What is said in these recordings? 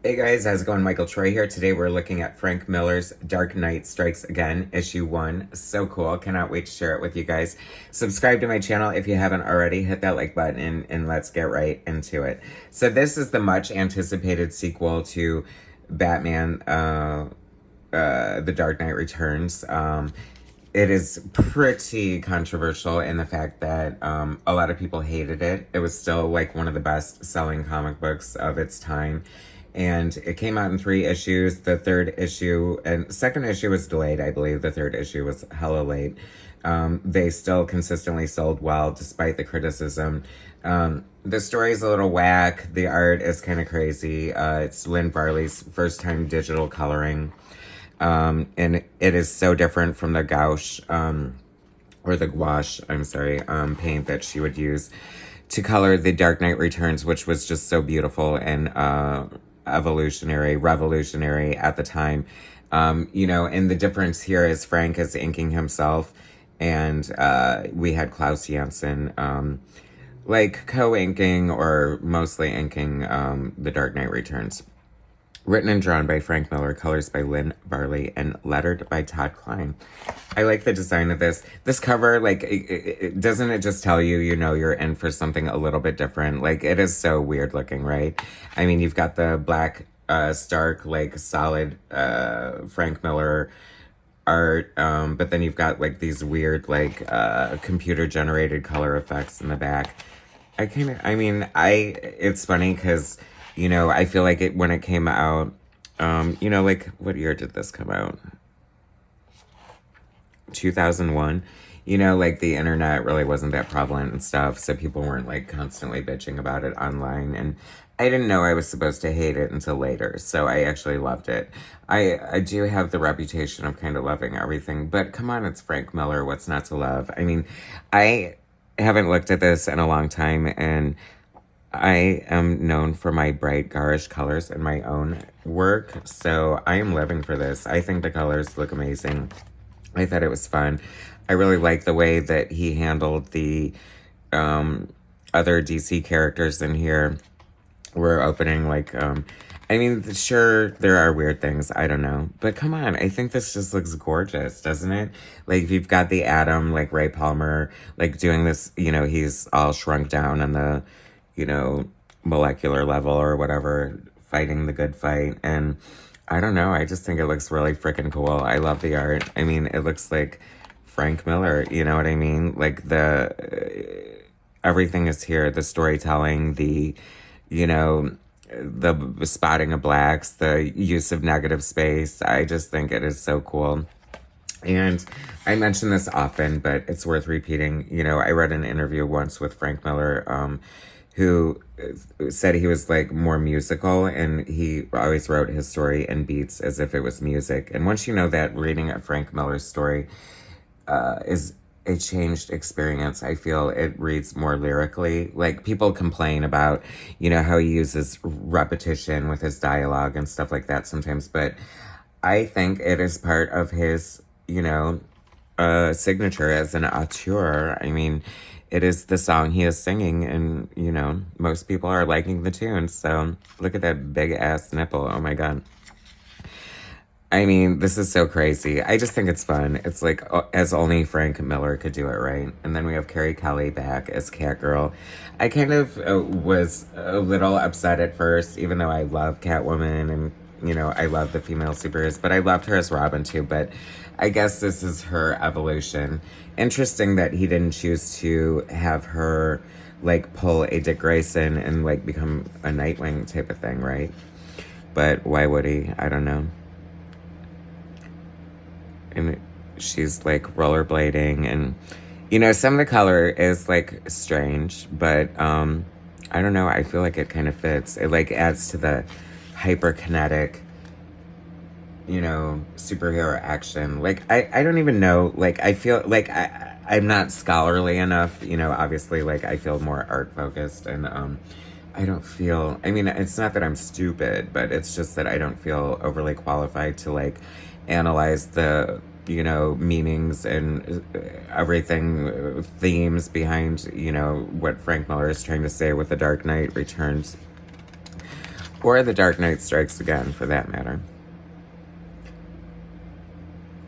Hey guys, how's it going? Michael Troy here. Today we're looking at Frank Miller's Dark Knight Strikes Again, issue 1. So cool. Cannot wait to share it with you guys. Subscribe to my channel if you haven't already. Hit that like button and let's get right into it. So this is the much anticipated sequel to Batman, The Dark Knight Returns. It is pretty controversial in the fact that a lot of people hated it. It was still like one of the best selling comic books of its time. And it came out in 3 issues. The third issue and second issue was delayed, I believe. The third issue was hella late. They still consistently sold well despite the criticism. The story's a little whack. The art is kind of crazy. It's Lynn Varley's first time digital coloring. And it is so different from the gouache, or the gouache, paint that she would use to color The Dark Knight Returns, which was just so beautiful and revolutionary at the time. And the difference here is Frank is inking himself, and we had Klaus Janson co-inking or mostly inking The Dark Knight Returns. Written and drawn by Frank Miller, colors by Lynn Varley, and lettered by Todd Klein. I like the design of this. This cover, doesn't it just tell you, you're in for something a little bit different? It is so weird looking, right? I mean, you've got the black, stark, solid Frank Miller art, but then you've got, these weird, computer-generated color effects in the back. It's funny because... I feel like when it came out, what year did this come out? 2001. The internet really wasn't that prevalent and stuff, so people weren't, constantly bitching about it online, and I didn't know I was supposed to hate it until later, so I actually loved it. I do have the reputation of kind of loving everything, but come on, it's Frank Miller, what's not to love? I mean, I haven't looked at this in a long time, and I am known for my bright, garish colors in my own work, so I am living for this. I think the colors look amazing. I thought it was fun. I really like the way that he handled the other DC characters in here. We're opening, sure, there are weird things, I don't know. But come on, I think this just looks gorgeous, doesn't it? You've got the Atom, Ray Palmer, doing this, he's all shrunk down on the... molecular level or whatever, fighting the good fight. And I don't know, I just think it looks really freaking cool. I love the art. I mean, it looks like Frank Miller, you know what I mean? Everything is here. The storytelling, the spotting of blacks, the use of negative space. I just think it is so cool. And I mention this often, but it's worth repeating. I read an interview once with Frank Miller, who said he was more musical, and he always wrote his story in beats as if it was music. And once you know that, reading a Frank Miller story is a changed experience. I feel it reads more lyrically. People complain about, how he uses repetition with his dialogue and stuff like that sometimes, but I think it is part of his, signature as an auteur. I mean, it is the song he is singing, and, most people are liking the tune, so look at that big-ass nipple. Oh, my God. I mean, this is so crazy. I just think it's fun. It's as only Frank Miller could do it, right? And then we have Carrie Kelly back as Catgirl. I kind of was a little upset at first, even though I love Catwoman and, I love the female superheroes, but I loved her as Robin, too, but I guess this is her evolution. Interesting that he didn't choose to have her, pull a Dick Grayson and, become a Nightwing type of thing, right? But why would he? I don't know. And she's, rollerblading, and, some of the color is, strange, but, I don't know, I feel like it kind of fits. It, adds to the hyperkinetic, superhero action. I don't even know, I feel I'm not scholarly enough, obviously, I feel more art focused, and I don't feel, it's not that I'm stupid, but it's just that I don't feel overly qualified to analyze the meanings and everything, themes behind what Frank Miller is trying to say with The Dark Knight Returns. Or The Dark Knight Strikes Again, for that matter.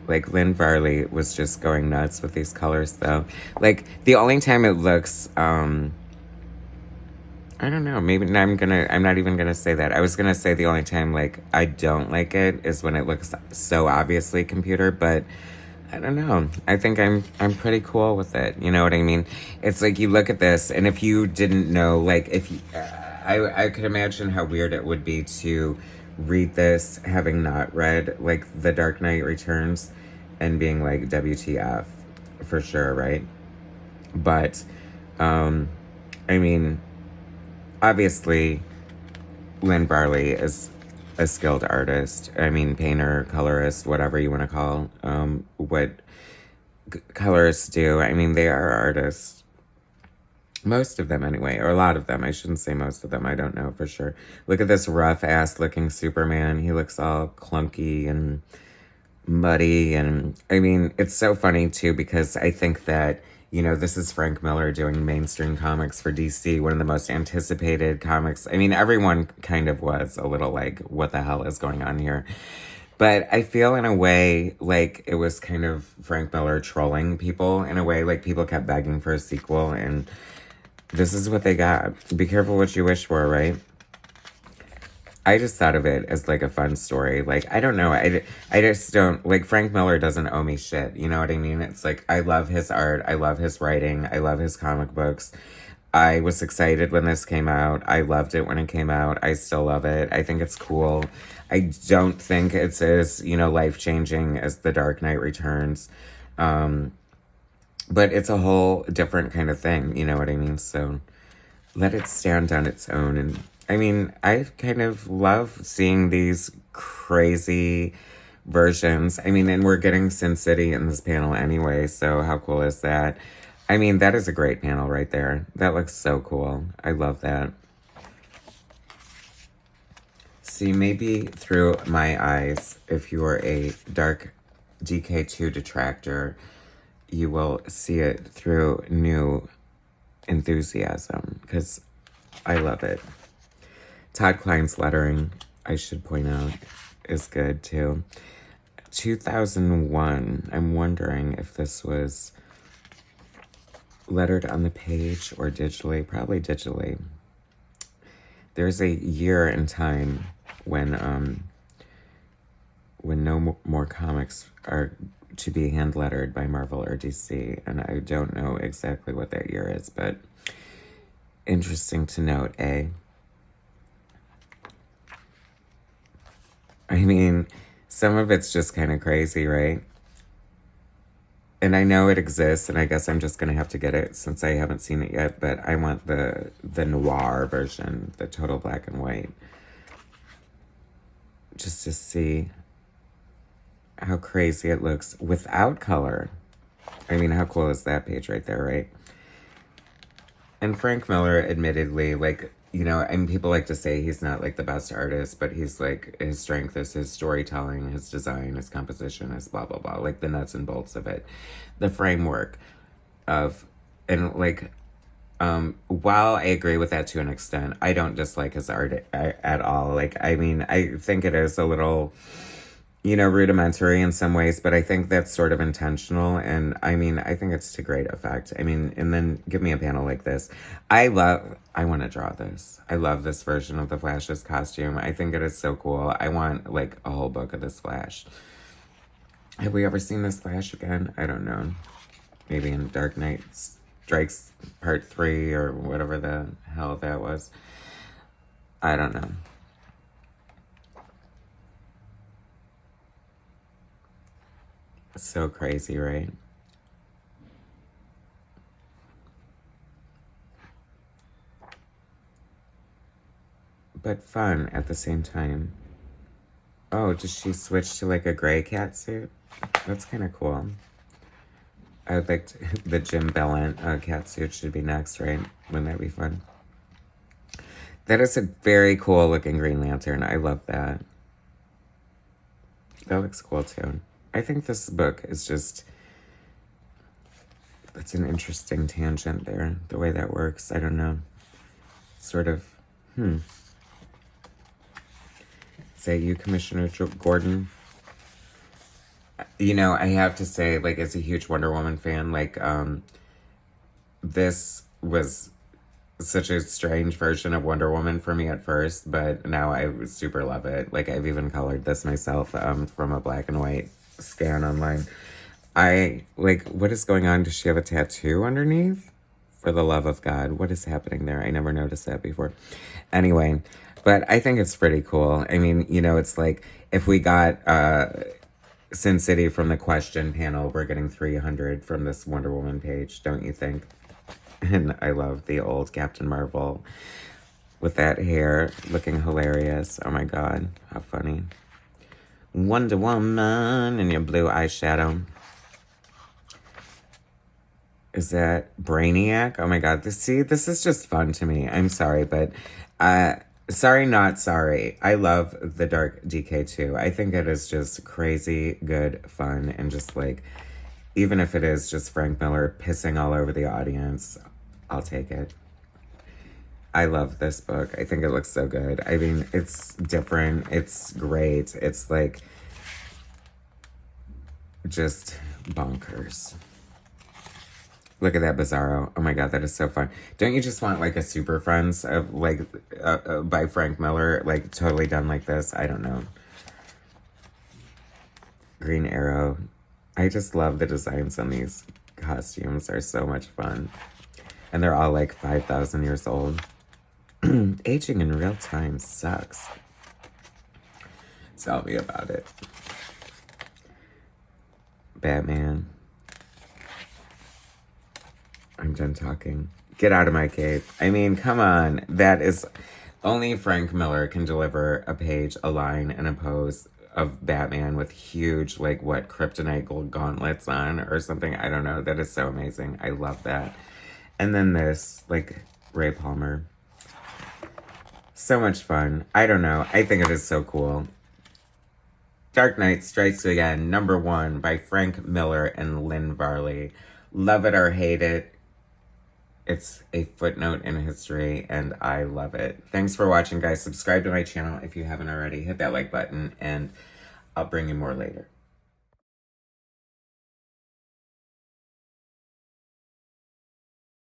Like, Lynn Varley was just going nuts with these colors, though. Like, the only time it looks, I don't know, maybe I'm not even gonna say that. I was gonna say the only time, like, I don't like it is when it looks so obviously computer, but I don't know. I think I'm pretty cool with it. You know what I mean? It's like you look at this, and if you didn't know, like, if you, I could imagine how weird it would be to read this having not read, like, The Dark Knight Returns and being like, WTF, for sure, right? But, I mean, obviously, Lynn Varley is a skilled artist. I mean, painter, colorist, whatever you want to call what colorists do. I mean, they are artists. Most of them, anyway, or a lot of them. I shouldn't say most of them. I don't know for sure. Look at this rough ass looking Superman. He looks all clunky and muddy. And I mean, it's so funny too, because I think that, you know, this is Frank Miller doing mainstream comics for DC, one of the most anticipated comics. I mean, everyone kind of was a little like, what the hell is going on here? But I feel in a way like it was kind of Frank Miller trolling people in a way. Like, people kept begging for a sequel, and this is what they got. Be careful what you wish for, right? I just thought of it as like a fun story. Like, I don't know. I just don't, like, Frank Miller doesn't owe me shit. You know what I mean? It's like, I love his art. I love his writing. I love his comic books. I was excited when this came out. I loved it when it came out. I still love it. I think it's cool. I don't think it's as, you know, life-changing as The Dark Knight Returns. But it's a whole different kind of thing. You know what I mean? So let it stand on its own. And I mean, I kind of love seeing these crazy versions. I mean, and we're getting Sin City in this panel anyway, so how cool is that? I mean, that is a great panel right there. That looks so cool. I love that. See, maybe through my eyes, if you are a dark DK2 detractor, you will see it through new enthusiasm, because I love it. Todd Klein's lettering, I should point out, is good too. 2001, I'm wondering if this was lettered on the page or digitally. Probably digitally. There's a year in time when no more comics are to be hand lettered by Marvel or DC, and I don't know exactly what that year is, but interesting to note, eh? I mean, some of it's just kind of crazy, right? And I know it exists, and I guess I'm just going to have to get it since I haven't seen it yet, but I want the noir version, the total black and white, just to see how crazy it looks without color. I mean, how cool is that page right there, right? And Frank Miller, admittedly, like, you know, and people like to say he's not like the best artist, but he's like, his strength is his storytelling, his design, his composition, his blah, blah, blah, like the nuts and bolts of it. The framework of, and like, while I agree with that to an extent, I don't dislike his art at all. Like, I mean, I think it is a little, you know, rudimentary in some ways, but I think that's sort of intentional. And I mean, I think it's to great effect. I mean, and then give me a panel like this. I want to draw this. I love this version of the Flash's costume. I think it is so cool. I want like a whole book of this Flash. Have we ever seen this Flash again? I don't know. Maybe in Dark Knight Strikes Part 3 or whatever the hell that was. I don't know. So crazy, right? But fun at the same time. Oh, does she switch to like a gray cat suit? That's kind of cool. I would like to, the Jim Bellant cat suit should be next, right? Wouldn't that be fun? That is a very cool looking Green Lantern. I love that. That looks cool too. I think this book is just, it's an interesting tangent there, the way that works. I don't know. Sort of, Is that you, Commissioner Gordon? You know, I have to say, like, as a huge Wonder Woman fan, like, this was such a strange version of Wonder Woman for me at first, but now I super love it. Like, I've even colored this myself from a black and white scan online. What is going on? Does she have a tattoo underneath? For the love of God, what is happening there? I never noticed that before. Anyway, but I think it's pretty cool. I mean, you know, it's like if we got Sin City from the question panel, we're getting 300 from this Wonder Woman page, don't you think? And I love the old Captain Marvel with that hair looking hilarious. Oh my God, how funny. Wonder Woman in your blue eyeshadow. Is that Brainiac? Oh my God, this is just fun to me. I'm sorry, but sorry, not sorry. I love the Dark DK too. I think it is just crazy good fun, and just like, even if it is just Frank Miller pissing all over the audience, I'll take it. I love this book. I think it looks so good. I mean, it's different. It's great. It's like just bonkers. Look at that Bizarro. Oh my God, that is so fun. Don't you just want like a Super Friends of like by Frank Miller, like totally done like this? I don't know. Green Arrow. I just love the designs on these costumes. They're so much fun. And they're all like 5,000 years old. Aging in real time sucks. Tell me about it. Batman. I'm done talking. Get out of my cave. I mean, come on. That is... Only Frank Miller can deliver a page, a line, and a pose of Batman with huge, like, what, kryptonite gold gauntlets on or something. I don't know. That is so amazing. I love that. And then this, like, Ray Palmer. So much fun. I don't know. I think it is so cool. Dark Knight Strikes Again, #1 by Frank Miller and Lynn Varley. Love it or hate it. It's a footnote in history, and I love it. Thanks for watching, guys. Subscribe to my channel if you haven't already. Hit that like button, and I'll bring you more later.